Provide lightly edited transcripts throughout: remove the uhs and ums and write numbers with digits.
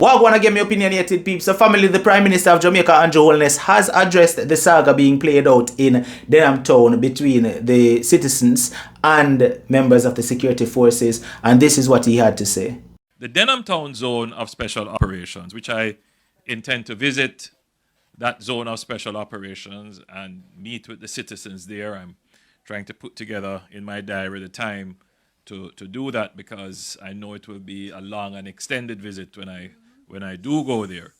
Well, I want to get me opinionated peeps. So family, the Prime Minister of Jamaica, Andrew Holness, has addressed the saga being played out in Denham Town between the citizens and members of the security forces. And this is what he had to say. The Denham Town Zone of Special Operations, which I intend to visit that zone of special operations and meet with the citizens there. I'm trying to put together in my diary the time to do that, because I know it will be a long and extended visit when I do go there.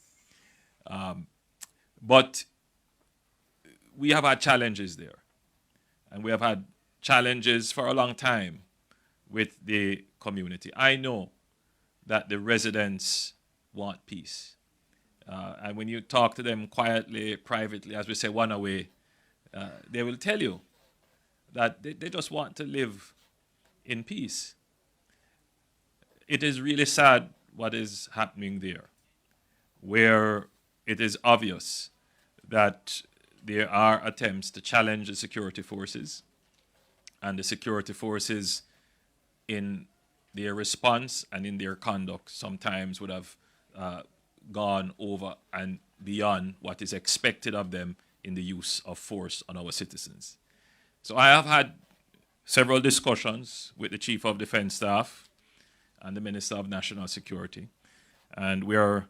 But we have had challenges there. And we have had challenges for a long time with the community. I know that the residents want peace. And when you talk to them quietly, privately, as we say, one away, they will tell you that they just want to live in peace. It is really sad what is happening there, where it is obvious that there are attempts to challenge the security forces, and the security forces in their response and in their conduct sometimes would have gone over and beyond what is expected of them in the use of force on our citizens. So I have had several discussions with the Chief of Defence Staff and the Minister of National Security, and we are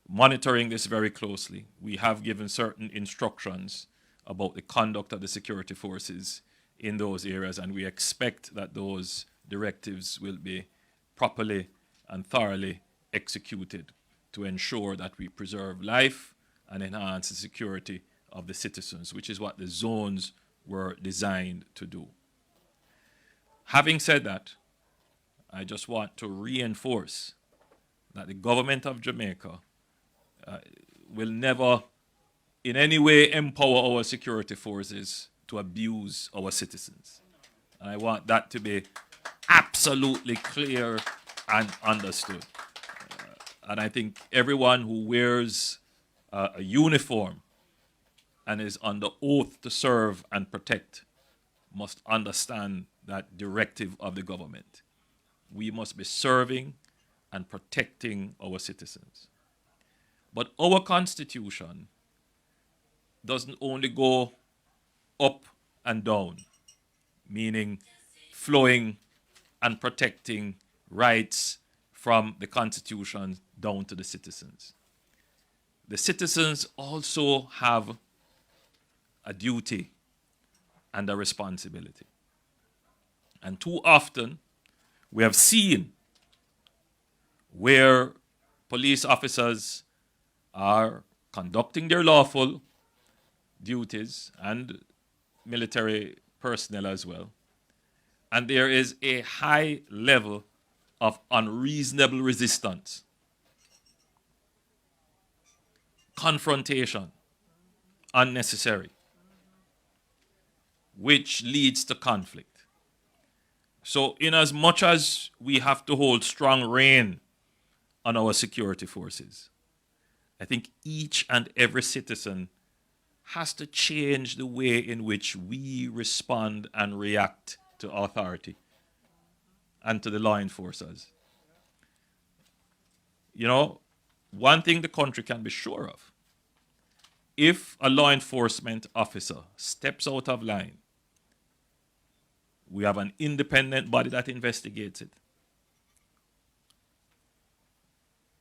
monitoring this very closely. We have given certain instructions about the conduct of the security forces in those areas, and we expect that those directives will be properly and thoroughly executed to ensure that we preserve life and enhance the security of the citizens, which is what the zones were designed to do. Having said that, I just want to reinforce that the government of Jamaica will never in any way empower our security forces to abuse our citizens. And I want that to be absolutely clear and understood. And I think everyone who wears a uniform and is under oath to serve and protect must understand that directive of the government. We must be serving and protecting our citizens. But our Constitution doesn't only go up and down, meaning flowing and protecting rights from the Constitution down to the citizens. The citizens also have a duty and a responsibility. And too often, we have seen where police officers are conducting their lawful duties, and military personnel as well. And there is a high level of unreasonable resistance, confrontation, unnecessary, which leads to conflict. So in as much as we have to hold strong rein on our security forces, I think each and every citizen has to change the way in which we respond and react to authority and to the law enforcers. You know, one thing the country can be sure of: if a law enforcement officer steps out of line, we have an independent body that investigates it.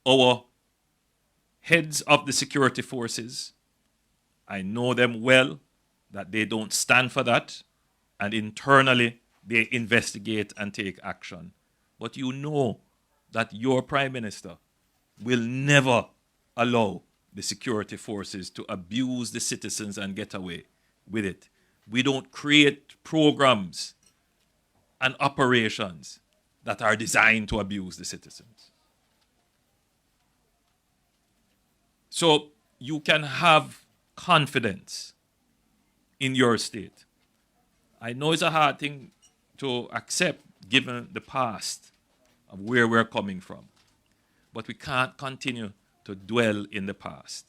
Our heads of the security forces, I know them well, that they don't stand for that, and internally they investigate and take action. But you know that your Prime Minister will never allow the security forces to abuse the citizens and get away with it. We don't create programs and operations that are designed to abuse the citizens. So you can have confidence in your state. I know it's a hard thing to accept given the past of where we're coming from, but we can't continue to dwell in the past.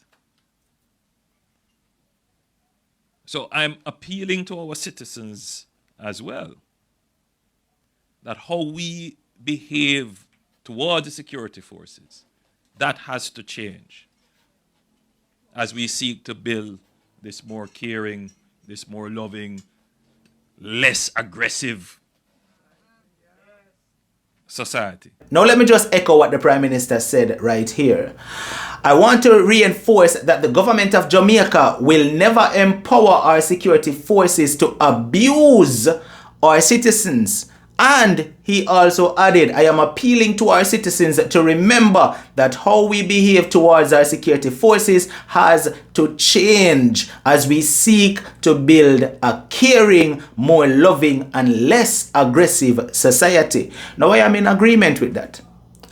So I'm appealing to our citizens as well, that how we behave towards the security forces That has to change as we seek to build this more caring, this more loving, less aggressive society. Now, let me just echo what the Prime Minister said right here. I want to reinforce that the government of Jamaica will never empower our security forces to abuse our citizens. And he also added, I am appealing to our citizens to remember that how we behave towards our security forces has to change as we seek to build a caring, more loving, and less aggressive society. Now, I am in agreement with that.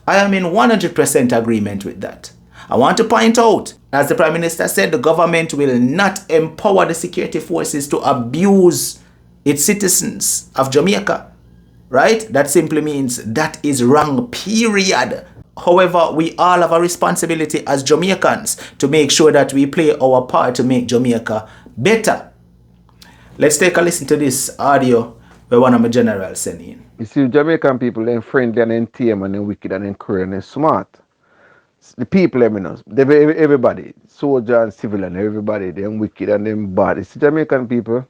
I am in 100% agreement with that. I want to point out, as the Prime Minister said, the government will not empower the security forces to abuse its citizens of Jamaica. Right? That simply means that is wrong, period. However, we all have a responsibility as Jamaicans to make sure that we play our part to make Jamaica better. Let's take a listen to this audio where one of my generals sent in. You see, Jamaican people, they're friendly and they're tame and they're wicked and they're cruel and they're smart. The people, everybody, soldier and civilian, everybody, they're wicked and they're bad. You see, Jamaican people,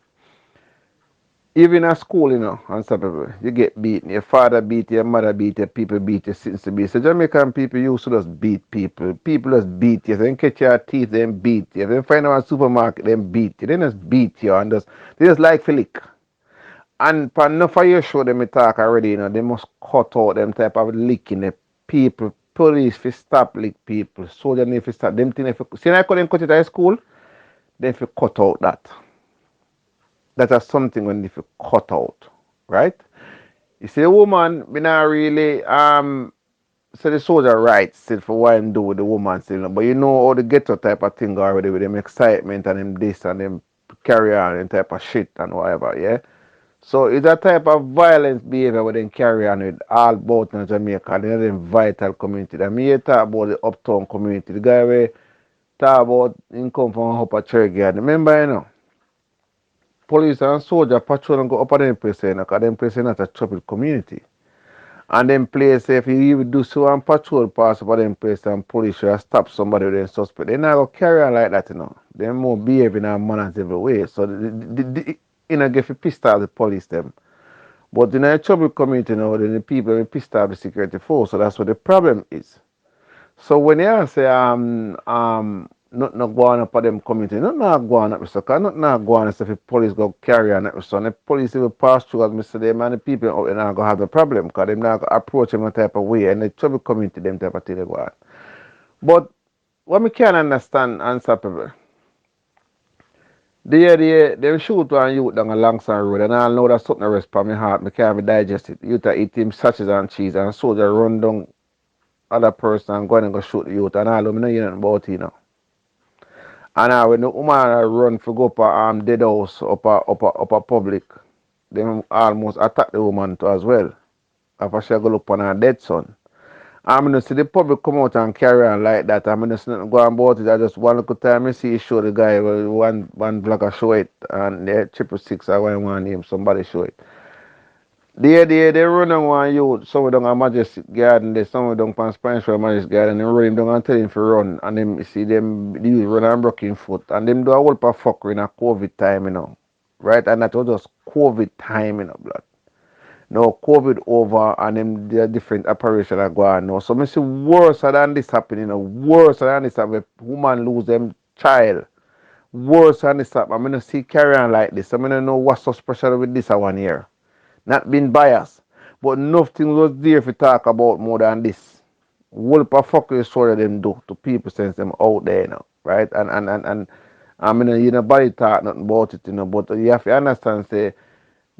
even at school, unstoppable, you get beaten. Your father beat you, your mother beat you, people beat you since the beat. So Jamaican people used to just beat people. People just beat you. If they catch your teeth, they beat you. If they find out a supermarket, they beat you. They just beat you and they just like Philip. And for enough of you show them talk already, they must cut out them type of licking the people. Police fi stop lick people. Soldier need to stop them thing. See, I couldn't cut it at school, they fi cut out that. That is something when they fi cut out, right? You see, the woman, we not really say the soldier right still for what him do with the woman still, but you know how the ghetto type of thing already with them excitement and them this and them carry on and type of shit and whatever, yeah. So it's a type of violence behavior where they carry on with all about in Jamaica and the vital community. I mean, you talk about the uptown community. The guy where talk about him come from Upper Churchyard. Remember, police and soldier patrol and go up at them place, because them place not a troubled community. And them place, if you even do so and patrol pass up at them place and police should stop somebody with them suspect, they not go carry on like that, They more behaving and manners every way. So get pissed off the police them. But in a troubled community now, then the people are pissed off the security force. So that's what the problem is. So when you say not going up at them community, not going up so not going if the police go carry on it so and the police will pass through as Mr. Them and the people out there not gonna have the problem because them not gonna approach them a type of way and the troubled community them type of thing they go on. But what we can't understand unstoppable. They shoot one youth down a Langston road and I know that something rest from my heart, I can't digest it. Youth are eating sausages and cheese and soldier run down other person and go and go shoot the youth and all of me know nothing about it, And when the woman run for go up a dead house up a public, they almost attack the woman too as well. After she go look on her dead son. I'm gonna see the public come out and carry on like that. I'm gonna see nothing go on about it. I just one little time I see you show the guy one vlogger show it and the 666 I want name somebody show it. They run on one youth, some of them are Majestic Garden, some of them on Spanish Majestic Garden, and run him down and tell him to run. And them see them the youth run and broken foot. And them do a whole of fuck in a COVID time, Right? And that was just COVID time, blood. Now COVID over and them there different operations are going now. So I see worse than this happening, worse than this happening. Woman lose them child. Worse than this happening. I'm gonna see carry on like this. I'm gonna know what's so special with this one here. Not being biased. But nothing was there to talk about more than this. What the fuck is story them do to people since them out there right? And I mean nobody talk nothing about it, but you have to understand say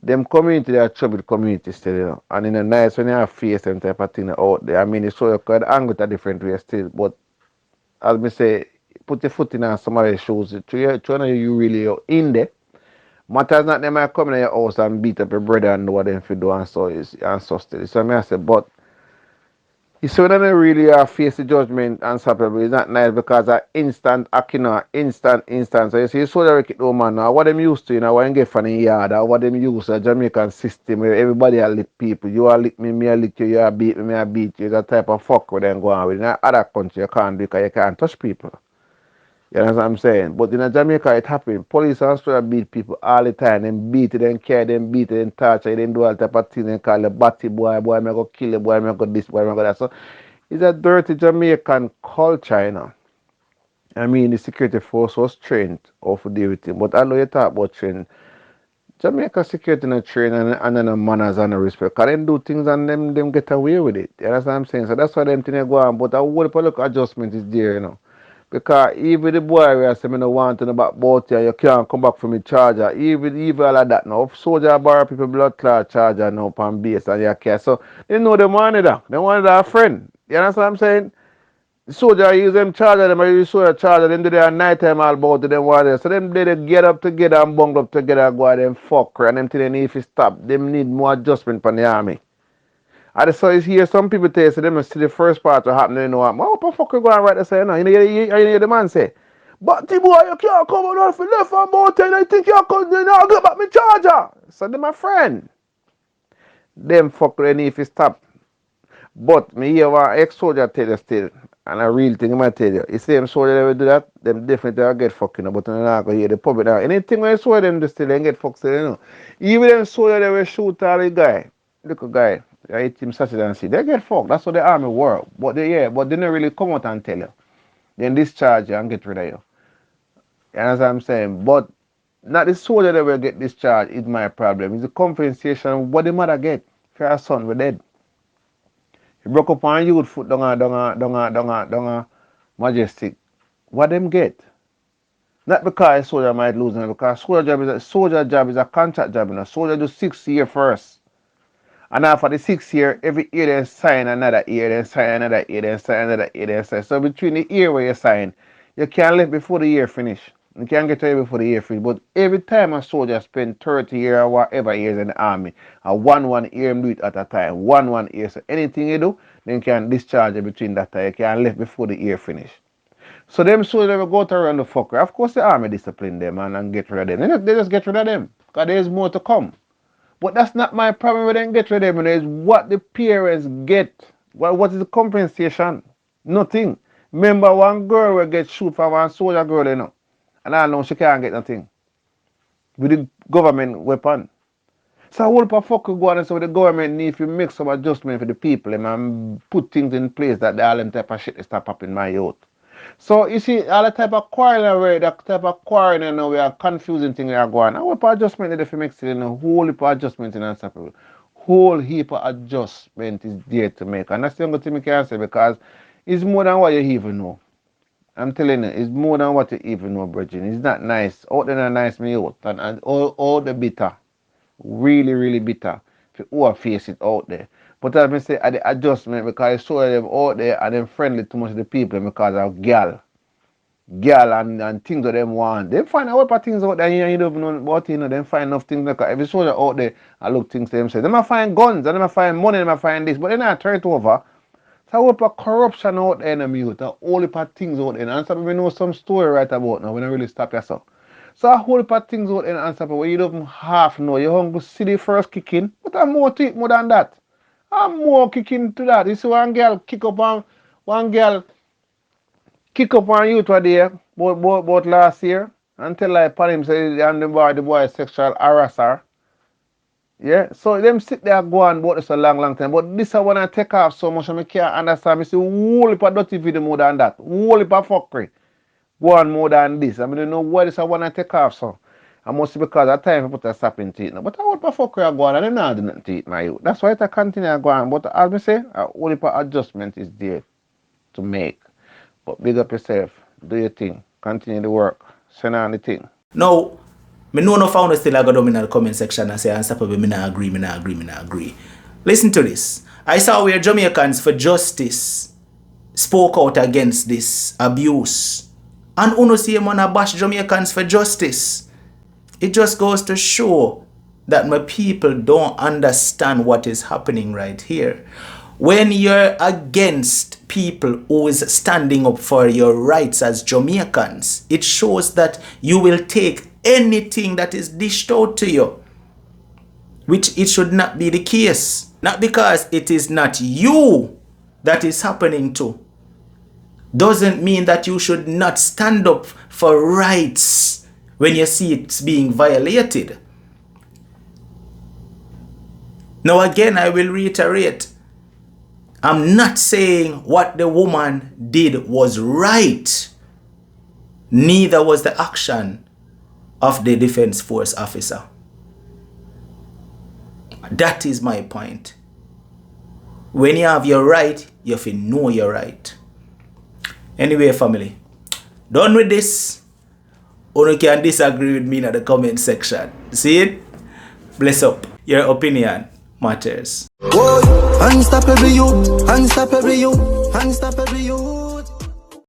them community they are troubled community still, and in a nice when you have face them type of thing out there. I mean it's so you could angle it a different way still, but as me say, put your foot in somebody's shoes, you really are in there. Matters not them might come in your house and beat up your brother and do what them fi do and so is and so still. So I say, but So when I really face the judgment and separate, it's not nice because I instant acting, instant. So you see, so that wicked old man now, what them used to, you know, what them get from the yard, or what them used to, a Jamaican system where everybody are lick people. You are lick me I lick you, you are beat me, I beat you. That type of fuck with them go on with. In other country, you can't do because you can't touch people. You know what I'm saying? But in Jamaica, it happened. Police and soldiers beat people all the time. Them beat it, them carry them, beat it, them torture it, them do all type of things. They call the batty boy, boy, me go kill the boy, me go this, boy, me go that. So it's a dirty Jamaican culture, you know. I mean, the security force was trained how to deal with it. But I know you talk about training. Jamaica security no train and no manners and no respect. Because them do things and them get away with it. You understand what I'm saying? So that's why them things go on. But a whole look adjustment is there, you know. Because even the boy where I say I don't want to know about you, you can't come back from the charger. Even all of that now. If soldier borrow people blood clot charger now on base and you care. So they know they wanted that. They wanted a friend. You understand what I'm saying? The soldier use them charger, them use soldier charger, then do their night time all about to them water. So them they get up together and bung up together and go out and fuck and them till they need to stop. Them need more adjustment from the army. I just saw is here some people tell so them see the first part what happened, they know what the fuck you go and right there say no. You hear the man say, but the boy you can't come out for left and about and I think you come now get back my charger. So them my friend. Them fuck they need to stop. But me hear one ex-soldier tell you still, and a real thing I might tell you. You see them soldier that will do that, them definitely will get fucking, but they're not going to hear the public now. Anything when you saw them do still, they get fucked still, you know. Even them soldier that will shoot all the guy, little guy, I hit him such and see, they get fucked. That's what the army work. But they don't really come out and tell you. Then discharge you and get rid of you. You know what I'm saying? But not the soldier that will get discharged is my problem. It's the compensation what the mother get for her son, we're dead. He broke up on youth foot down a Majestic. What them get? Not because a soldier might lose, because soldier job is a contract job. You know. Soldier do 6 years first. And after the 6 year, every year they sign another year, then sign another year, then sign another year, then sign. So between the year where you sign, you can't leave before the year finish. You can't get away before the year finish. But every time a soldier spend 30 years or whatever years in the army, a one year do it at a time. One year. So anything you do, then you can discharge it between that time. You can't leave before the year finish. So them soldiers will go to around the fucker. Of course the army discipline them and get rid of them. They just get rid of them. Because there's more to come. But that's not my problem with them get rid of them. It's what the parents get. What is the compensation? Nothing. Remember one girl will get shoot from one soldier girl, you know. And I know she can't get nothing. With the government weapon. So what the fuck you go on and say the government need to make some adjustment for the people and put things in place that all them type of shit stop happening in my youth. So you see all the type of quarreling that type of quarreling you know, we are confusing things are going on. What adjustment if you make it in a whole heap of adjustment in unstoppable. Whole heap of adjustment is there to make. And that's the only thing I can say because it's more than what you even know. I'm telling you, it's more than what you even know, Bridget. It's not nice. Out there not nice me out. And all the bitter. Really, really bitter. If you face it out there. But as I say, at the adjustment because I saw them out there and them friendly to much of the people because of girl and things that them want. They find out what things out there and you don't even know about you know, them find enough things like every soldier out there I look things to them say. They might find guns and they might find money, they might find this, but they not turn it over. So what about corruption out there in the youth, a whole heap of things out there. And some people know some story right about now when I really stop yourself. So a whole heap of things out there and stuff where you don't even half know. You're hungry to see the first kicking, but I'm more to it more than that. I'm more kicking to that. You see one girl kick up on youth one day, about last year, and tell like upon him say and the boy sexual harasser. Yeah, so them sit there go on about this a long time. But this one I take off so much I can't understand. I see whole heap of dirty video more than that. Whole heap of fuckery. Go on more than this. I mean, you know why this one I take off so. I must be because at time I put a stop in it. But I want to fuckery go on and I'm not doing nothing to it, my youth. That's why I continue go on. But as I say, a whole heap of adjustment is there to make. But big up yourself. Do your thing. Continue the work. Send on the thing. Now, me know no founder still I go down in the comment section and say unstoppable, me not agree. Listen to this. I saw where Jamaicans for Justice spoke out against this abuse. And uno see him wanna bash Jamaicans for Justice. It just goes to show that my people don't understand what is happening right here. When you're against people who is standing up for your rights as Jamaicans, it shows that you will take anything that is dished out to you, which it should not be the case. Not because it is not you that is happening to, doesn't mean that you should not stand up for rights when you see it's being violated. Now again, I will reiterate, I'm not saying what the woman did was right. Neither was the action of the Defence Force officer. That is my point. When you have your right, you have to know your right. Anyway, family, done with this. Or you can disagree with me in the comment section. See it? Bless up. Your opinion matters. Unstoppable you, unstoppable you, unstoppable you.